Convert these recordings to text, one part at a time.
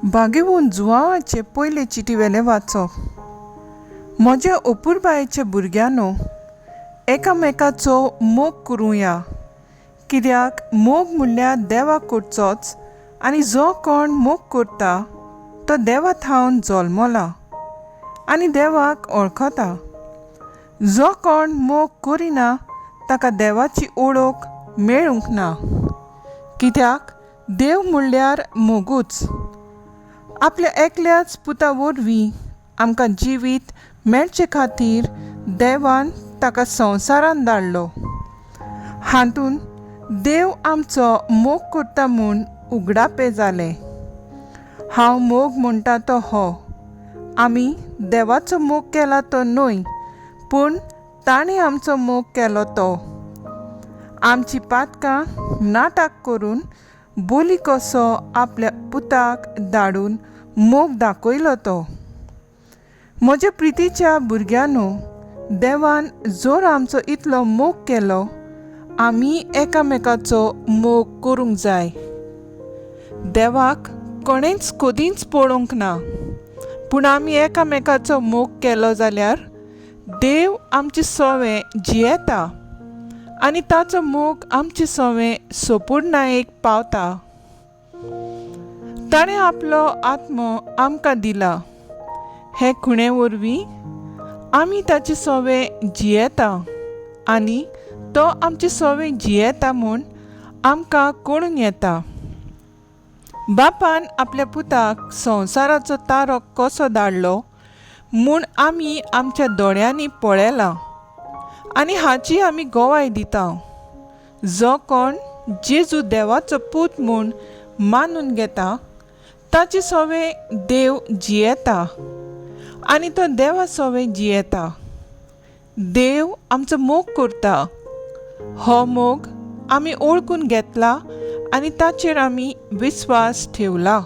बागेवून जुवांवाचे पयले चिटीवेले वाचप। म्हजे अपुरबायेचे भुरग्यानो, एकामेकाचो मोग करूया, कित्याक मोग म्हणल्यार देवाक करचोच आनी जो कोण मोग करता तो देवा थावन जल्मला आनी देवाक वळखता। जो कोण मोग करिना ताका देवाची ओळख मेळूंक ना, कित्याक देव म्हणल्यार मोगूच। आपल्या एकल्याच पुता वरवीं आमकां जिवीत मेळचे खातीर देवान ताका संवसारांत धाडलो। हातूंत देव आमचो मोग करता म्हूण उगडापे जाले। हांव मोग म्हणटा तो हो, आमी देवाचो मोग केला तो न्हय, पूण ताणें आमचो मोग केलो तो। आमची पातकां नाटाक करून बोली कसो आपल्या पुताक धाडून मोग दाखयलो तो। म्हज्या प्रितीच्या भुरग्यानो, देवान जोर आमचो इतलो मोग केलो, आमी एकामेकाचो मोग करूंक जाय। देवाक कोणेंच कदींच पळोवंक ना, पूण आमी एकामेकाचो मोग केलो जाल्यार देव आमचे सोवें जियेता आनी ताचो मोग आमचे सोवें सोपूर्णायेक पावता। ताणें आपलो आत्मो आमकां दिला, हे खुणे वरवीं आमी ताचे सोवें जियेता आनी तो आमचे सोवें जियेता म्हूण आमकां कळून येता। बापान आपल्या पुताक संवसाराचो तारो कसो धाडलो म्हूण आमी आमच्या दोळ्यांनी पळयलां आनी हाची आमी गोवाय दिता। जो कोण जेजू देवाचो पूत म्हूण मानून घेता ताचे सोवें देव जियेता आनी तो देवा सोवें जियेता। देव आमचो मोग करता, हो मोग आमी ओळखून घेतला आनी ताचेर आमी विस्वास ठेवला।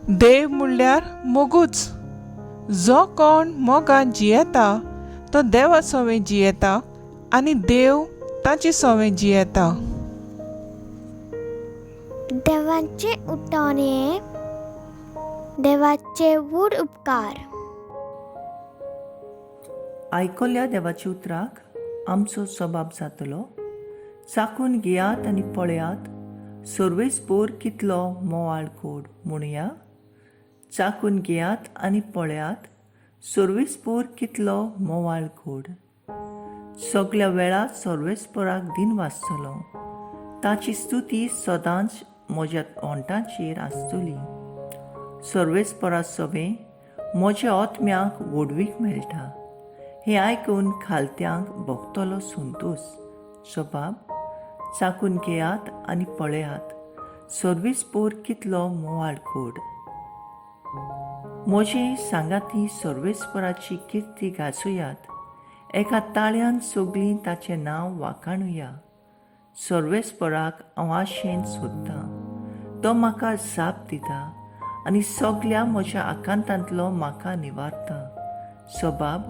देव म्हणल्यार मोगूच। जो कोण मोगान जियेता तो देवा सोवें जियेता आनी देव ताचे सोवें जियेता। देवाचे उठणे, देवाचे वूड उपकार। आयकल्ल्या देवाच्या उतराक आमचो सबाब जातलो। चाकून घेयात आनी पळयात, सर्वेस्पोर कितलो मोवाळ कोड म्हणुया। चाकून घेयात आनी पळयात, सर्वेस्पोर कितलो मोवाळ कोड। सगल्या वेळा सर्वेस्पोराक दिन वाजतलो, ताची स्तुती सदांच म्हज्या ओंठांचेर आसतली। सर्वेस्पोरा सवें म्हज्या आत्म्याक वडवीक मेळटा, हें आयकून खालत्यांक भोगतलो संतोश। सबाब, चाकून घेयात आनी पळयात, सर्वेस्पोर कितलो मोवाळ कोड। म्हजे सांगाती सर्वेस्पराची किर्ती गाजोयात, एका ताळ्यान सगळीं ताचें नांव वाखाणुया। सर्वेस्पराक हांव आशेन सोदतां, तो म्हाका जाप दिता आनी सगल्या म्हज्या आकांतांतलो म्हाका निवारता। सबाब,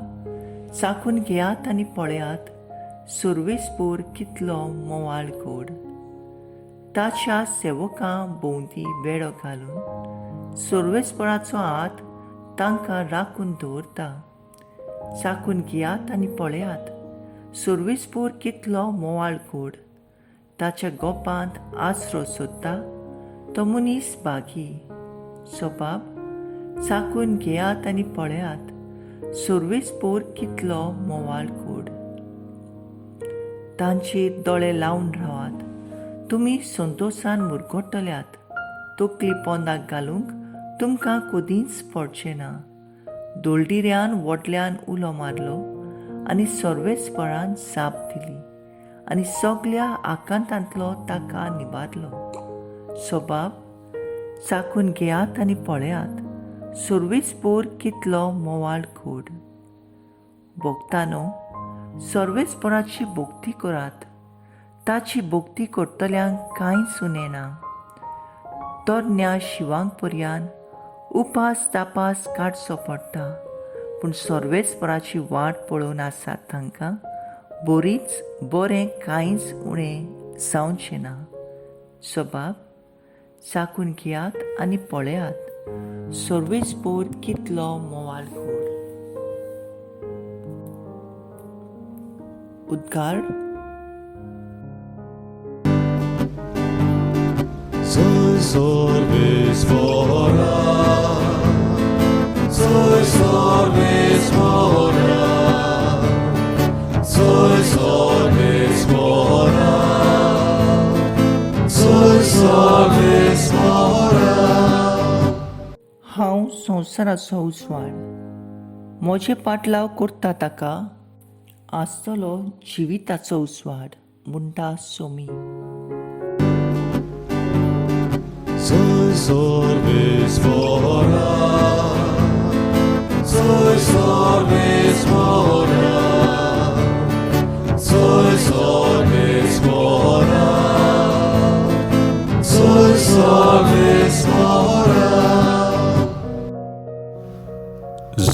चाकून घेयात आनी पळयात, सर्वेस्पोर कितलो मोवाळ कोड। ताच्या सेवकां भोंवती वेळो घालून सर्वेस्पराचो हात तांकां राखून दवरता। चाकून घेयात आनी पळयात, सर्वेस्पोर कितलो मोवाळ कोड। ताच्या गोपांत आसरो सोदता तो मनीस भागी। सबाब, चाकून घेयात आनी पळयात, सर्वेस्पोर कितलो मोवाळ कोड। तांचेर दोळे लावन रावात, तुमी संतोशान मुरगोडटल्यात। तकली पोंदाक घालूंक तुमकां कदींच पडचें ना। दोलडिऱ्यान व्हडल्यान उलो मारलो आनी सर्वेस्परान जाप दिली आनी सगल्या आकांतांतलो ताका निबारलो। सबाब, चाकून घेयात आनी पळयात, सर्वेस्पोर कितलो मोवाळ कोड। भोगतानो, सर्वेस्पराची भोक्ती करात, ताची भोक्ती करतल्यांक कांयच उणें। तरण्या शिवांक पर्यान उपास तापास काडचो पडटा, पूण सर्वेस्पराची वाट पळोवन आसात तांकां बरीच बरें कांयच उणें जावचें ना। सबाब, चाकून घेयात आनी पळयात सर्वेस्पोर कितलो मोवाळ घोड. उद्गार. Soy sorbes mora, soy sorbes mora, soy sorbes mora, soy sorbes mora. हांव संवसाराचो उजवाड. म्हजे पाटलाव करता ताका आसतलो जिविताचो उजवाड म्हणटा Somi. Soy sorbes mora, soy sorbes mora, soy sorbes mora, soy sorbes mora.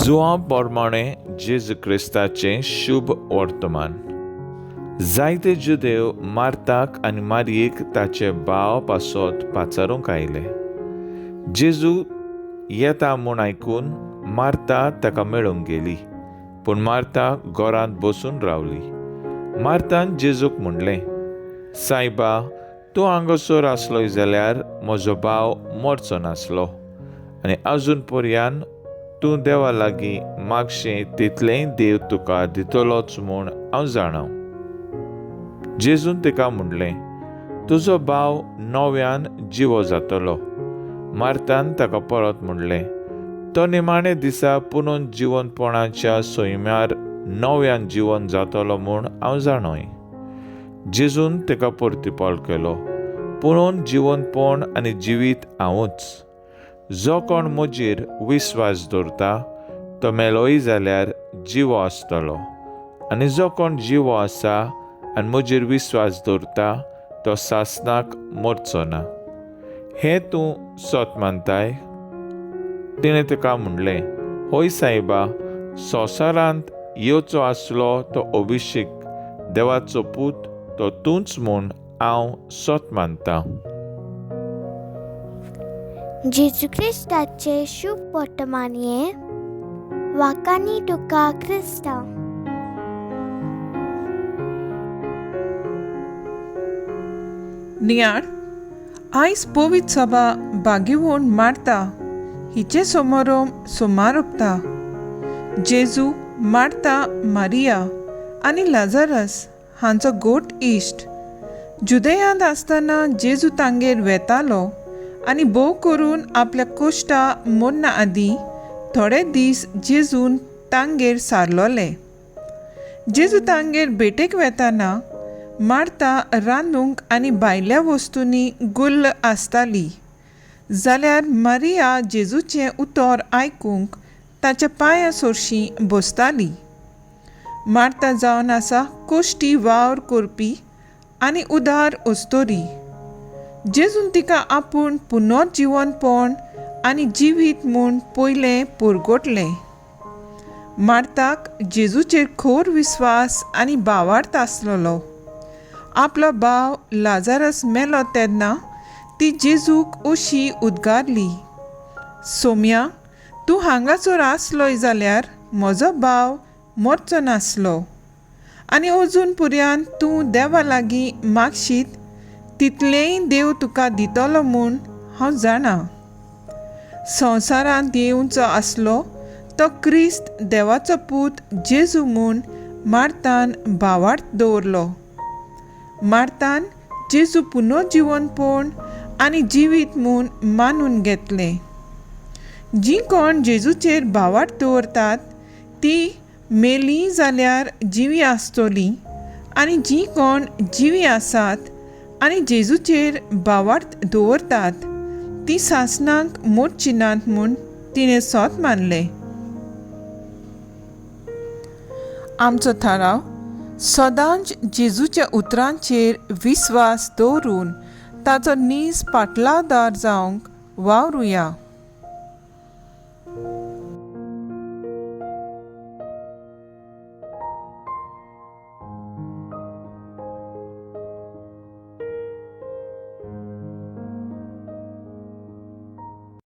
जुआ प्रमाणे जेजू क्रिस्ताचें शुभ वर्तमान. जायते जुदेव मार्ताक आनी मारयेक ताचे भाव पासत पाचारूंक आयले. जेजू येता म्हूण आयकून मार्ता ताका मेळूंक गेली, पूण मार्ता घरांत बसून रावली. मार्तान जेजूक म्हणलें, सायबा, तूं हांगासर आसलोय जाल्यार म्हजो भाव मरचो नासलो, आनी आजून पर्यान तूं देवा लागीं मागशें तितलेंय देव तुका दितलोच म्हूण हांव जाणां. जेजून तिका म्हणलें, तुजो भाव नव्यान जिवो जातलो. मार्तान ताका परत म्हणलें, तो निमाणे दिसा पुनून जिवनपणाच्या सैम्यार नव्यान जिवन जातलो म्हूण हांव जाणोय. जेजून तिका परतिपाल केलो, पुणून जिवनपण आनी जिवीत हांवूच. जो कोण म्हजेर विस्वास दवरता तो मेलोय जाल्यार जिवो आसतलो, आनी जो कोण जिवो आसा आनी म्हजेर विस्वास दवरता तो सासनाक मरचो ना. हें तूं सोत मानताय? तिणें तिका म्हणलें, होय सायबा, संवसारांत येवचो आसलो तो अभिशेक देवाचो पूत तो तूंच म्हूण हांव सोत मानतां. जेजू क्रिस्ताचे शुभ वर्तमान हे वाकानी तुका क्रिस्ता. नियाळ, आयज पवित्र सभा बागिवून मारता हिचे सोमारोपता. जेजू, मार्ता, मारिया आनी लाजारस हांचो गोठ इश्ट. जुदेयांत आसतना जेजू तांगेर वेतालो आनी भोव करून आपल्या कोश्टा मोडना आदीं थोडे दीस जेजून तांगेर सारलोले. जेजू तांगेर भेटेक वेताना मार्ता रांदूंक आनी भायल्या वस्तूंनी गुल्ल आसताली, जाल्यार मारिया जेजूचें उतर आयकूंक ताच्या पांयां सोरशीं बसताली. मार्ता जावन आसा कोश्टी वावर करपी आनी उदार उस्तोरी. जेजून तिका आपूण पुनर्जिवनपण आनी जिवीत म्हूण पयलें पुरगोटलें. मार्ताक जेजूचेर खोर विस्वास आनी भावार्थ आसलोलो. आपलो भाव लाजारस मेलो तेन्ना ती जेजूक अशी उद्गारली, सोम्या, तूं हांगासर आसलोय जाल्यार म्हजो भाव मरचो नासलो, आनी अजून पर्यान तूं देवा लागीं मागशीत तितलेंय देव तुका दितलो म्हूण हांव जाणां. संवसारांत येवचो आसलो तो क्रिस्त देवाचो पूत जेजू म्हूण मार्तान भावार्थ दवरलो. मार्तान जेजू पुनर्जिवनपण आनी जिवीत म्हूण मानून घेतलें. जीं कोण जेजूचेर भावार्थ दवरतात तीं मेलीं जाल्यार जिवी आसतलीं, आनी जीं कोण जिवी आसात आनी जेजूचेर भावार्थ दवरतात तीं सासनाक मरचीं नात म्हूण तिणें सोत मानलें. आमचो थाराव, सदांच जेजूच्या उतरांचेर विस्वास दवरून ताचो नीज पाटलादार जावंक वावरुया.